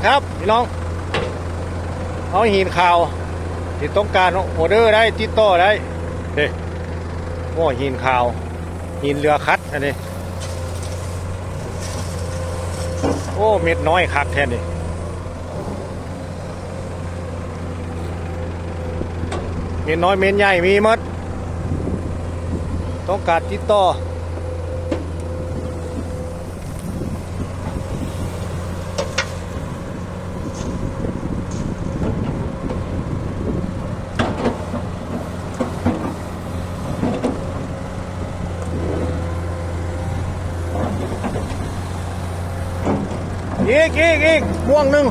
ครับพี่น้องเอาหินข่าวที่ต้องการออเดอร์ได้ติดต่อได้เฮ้โอ้หินข่าวหินเรือคัดอันนี้โอ้เม็ดน้อยคักแท้นี่เม็ดน้อยเม็ดใหญ่มีหมดต้องการติดต่ออีกม่วงหนึ่ง